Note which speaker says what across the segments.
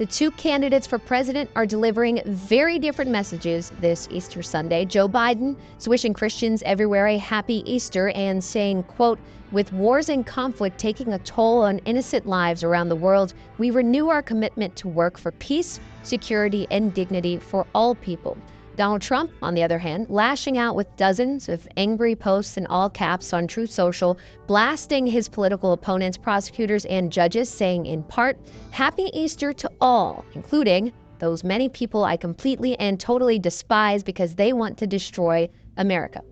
Speaker 1: The two candidates for president are delivering very different messages this Easter Sunday. Joe Biden is wishing Christians everywhere a happy Easter and saying, quote, "With wars and conflict taking a toll on innocent lives around the world, we renew our commitment to work for peace, security, and dignity for all people." Donald Trump, on the other hand, lashing out with dozens of angry posts in all caps on Truth Social, blasting his political opponents, prosecutors, and judges, saying in part, "Happy Easter to all, including those many people I completely and totally despise because they want to destroy America."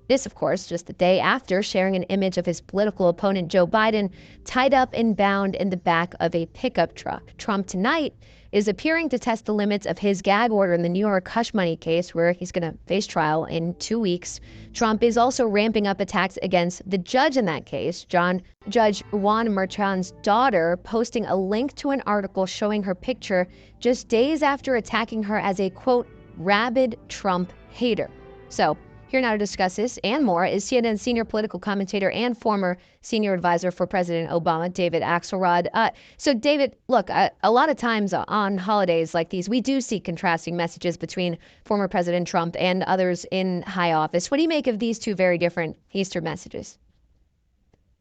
Speaker 1: This, of course, just the day after sharing an image of his political opponent Joe Biden tied up and bound in the back of a pickup truck. Trump tonight is appearing to test the limits of his gag order in the New York hush money case, where he's going to face trial in 2 weeks. Trump is also ramping up attacks against the judge in that case, Judge Juan Merchan's daughter, posting a link to an article showing her picture just days after attacking her as a, quote, "rabid Trump hater." So, here now to discuss this and more is CNN senior political commentator and former senior advisor for President Obama, David Axelrod. So, David, look, a lot of times on holidays like these, we do see contrasting messages between former President Trump and others in high office. What do you make of these two very different Easter messages?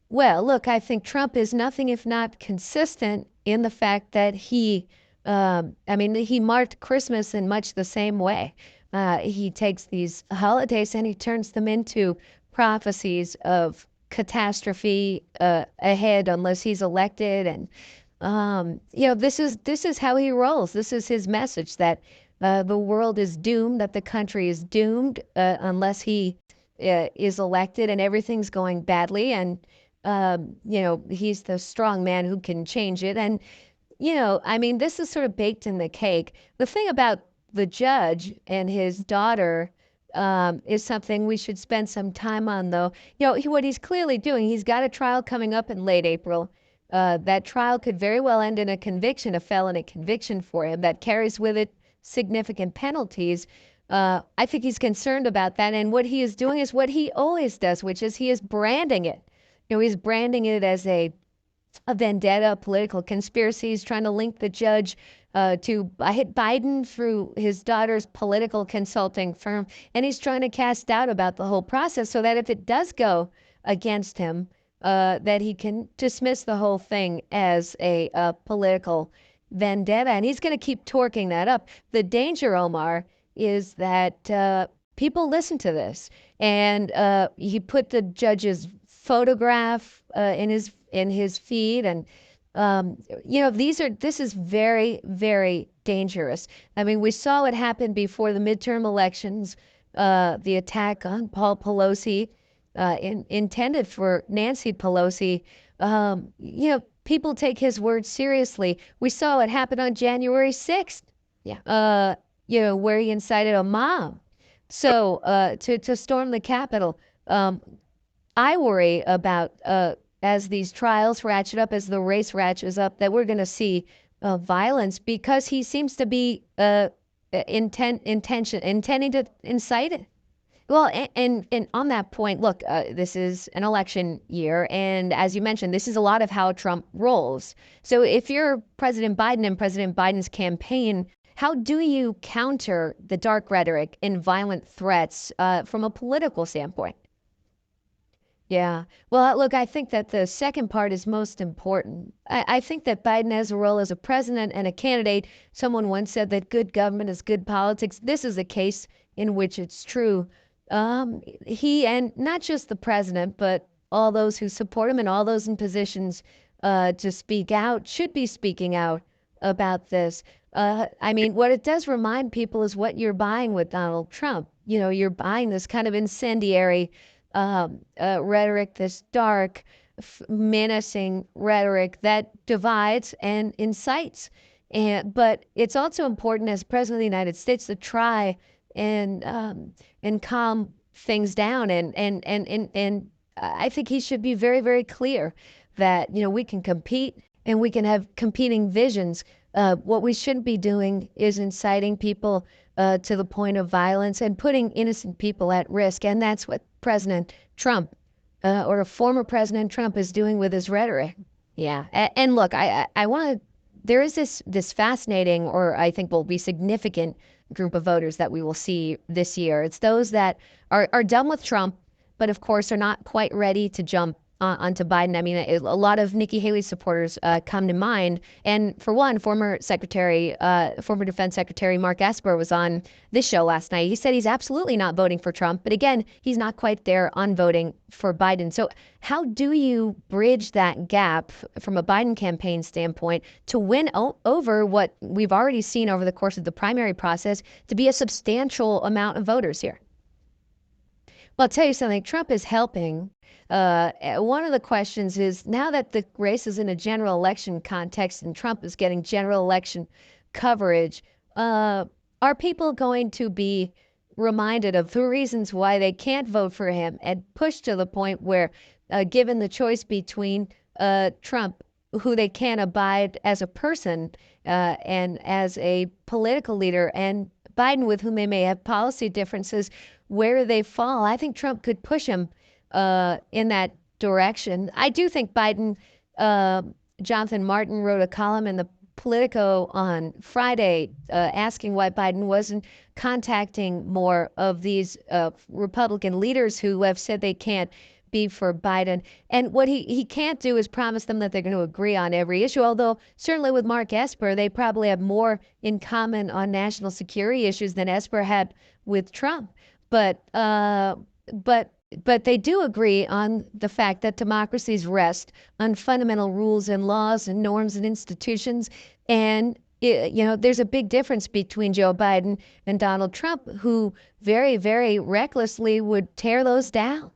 Speaker 1: Well, look, I think Trump is nothing if not consistent in the fact that he marked Christmas in much the same way. He takes these holidays and he turns them into prophecies of catastrophe ahead unless he's elected. And this is how he rolls. This is his message that the world is doomed, that the country is doomed unless he is elected, and everything's going badly. And he's the strong man who can change it. And this is sort of baked in the cake. The thing about the judge and his daughter is something we should spend some time on, though. What he's clearly doing, he's got a trial coming up in late April. That trial could very well end in a felony conviction for him that carries with it significant penalties. I think he's concerned about that. And what he is doing is what he always does, which is he is branding it. He's branding it as a vendetta, political conspiracy. He's trying to link the judge to Biden through his daughter's political consulting firm. And he's trying to cast doubt about the whole process so that if it does go against him, that he can dismiss the whole thing as a political vendetta. And he's going to keep torquing that up. The danger, Omar, is that people listen to this. And he put the judge's photograph in his feed, and this is very, very dangerous. I mean, we saw what happened before the midterm elections, the attack on Paul Pelosi, intended for Nancy Pelosi. People take his word seriously. We saw what happened on January 6th. Yeah. Where he incited a mob. So, to storm the Capitol. I worry about, as these trials ratchet up, as the race ratchets up, that we're going to see violence because he seems to be intending to incite it. Well, and on that point, look, this is an election year. And as you mentioned, this is a lot of how Trump rolls. So if you're President Biden and President Biden's campaign, how do you counter the dark rhetoric and violent threats from a political standpoint? Yeah. Well, look, I think that the second part is most important. I think that Biden has a role as a president and a candidate. Someone once said that good government is good politics. This is a case in which it's true. He, and not just the president, but all those who support him and all those in positions to speak out should be speaking out about this. What it does remind people is what you're buying with Donald Trump. You're buying this kind of incendiary rhetoric, this dark, menacing rhetoric that divides and incites. But it's also important as President of the United States to try and calm things down. And I think he should be very, very clear that, we can compete and we can have competing visions. What we shouldn't be doing is inciting people to the point of violence and putting innocent people at risk. And that's what President Trump or a former President Trump is doing with his rhetoric. Yeah. And look, I want to there is this fascinating, or I think will be significant, group of voters that we will see this year. It's those that are done with Trump, but of course are not quite ready to jump onto Biden. I mean, a lot of Nikki Haley supporters come to mind. And for one, former Defense Secretary Mark Esper was on this show last night. He said he's absolutely not voting for Trump, but again, he's not quite there on voting for Biden. So how do you bridge that gap from a Biden campaign standpoint to win over what we've already seen over the course of the primary process to be a substantial amount of voters here? Well, I'll tell you something. Trump is helping. One of the questions is, now that the race is in a general election context and Trump is getting general election coverage, are people going to be reminded of the reasons why they can't vote for him and pushed to the point where, given the choice between Trump, who they can't abide as a person and as a political leader, and Biden, with whom they may have policy differences, where they fall? I think Trump could push him in that direction. I do think Biden, Jonathan Martin wrote a column in the Politico on Friday asking why Biden wasn't contacting more of these Republican leaders who have said they can't be for Biden. And what he can't do is promise them that they're going to agree on every issue, although certainly with Mark Esper, they probably have more in common on national security issues than Esper had with Trump. But they do agree on the fact that democracies rest on fundamental rules and laws and norms and institutions. And, there's a big difference between Joe Biden and Donald Trump, who very, very recklessly would tear those down.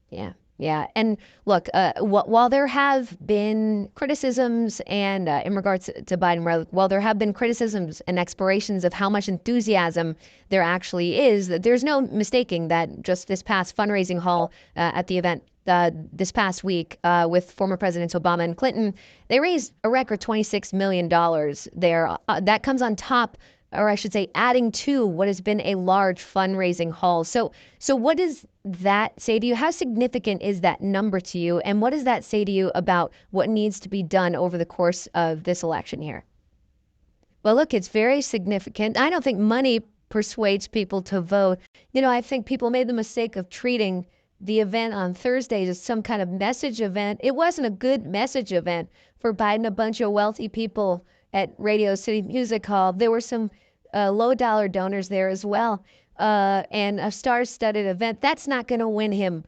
Speaker 1: Yeah. Yeah. And look, while there have been criticisms and in regards to Biden, while there have been criticisms and explorations of how much enthusiasm there actually is, there's no mistaking that just this past fundraising haul at the event this past week with former Presidents Obama and Clinton, they raised a record $26 million there. That comes on top, or I should say, adding to what has been a large fundraising haul. So what does that say to you? How significant is that number to you? And what does that say to you about what needs to be done over the course of this election here? Well, look, it's very significant. I don't think money persuades people to vote. I think people made the mistake of treating the event on Thursday as some kind of message event. It wasn't a good message event for Biden. A bunch of wealthy people at Radio City Music Hall. There were some low dollar donors there as well, and a star-studded event. That's not going to win him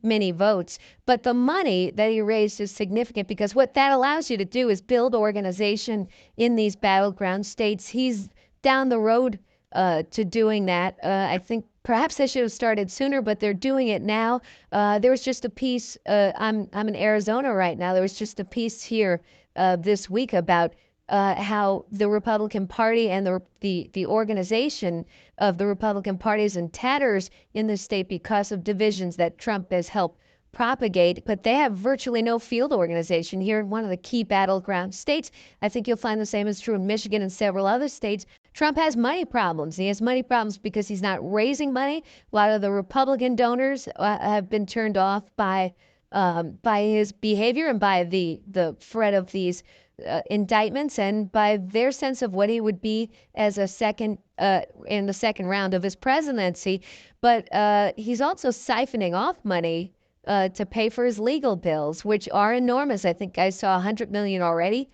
Speaker 1: many votes, but the money that he raised is significant, because what that allows you to do is build organization in these battleground states. He's down the road to doing that. I think perhaps they should have started sooner, but they're doing it now. There was just a piece. I'm in Arizona right now. There was just a piece here this week about how the Republican Party and the organization of the Republican Party is in tatters in the state because of divisions that Trump has helped propagate. But they have virtually no field organization here in one of the key battleground states. I think you'll find the same is true in Michigan and several other states. Trump has money problems. He has money problems because he's not raising money. A lot of the Republican donors have been turned off by his behavior and by the threat of these indictments, and by their sense of what he would be as a second in the second round of his presidency. But he's also siphoning off money to pay for his legal bills, which are enormous. I think I saw $100 million already,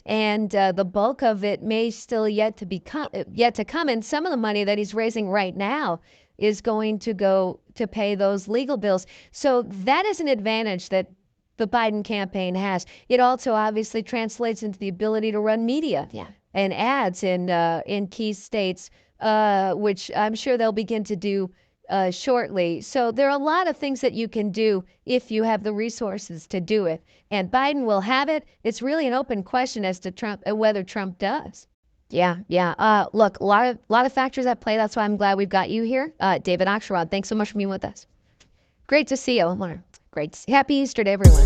Speaker 1: and the bulk of it may still yet to come. And some of the money that he's raising right now is going to go to pay those legal bills. So that is an advantage that the Biden campaign has. It also obviously translates into the ability to run media and ads in key states, which I'm sure they'll begin to do shortly. So there are a lot of things that you can do if you have the resources to do it. And Biden will have it. It's really an open question as to whether Trump does. Yeah. Look, a lot of factors at play. That's why I'm glad we've got you here. David Axelrod, thanks so much for being with us. Great to see you, Omar. Great. Happy Easter to everyone.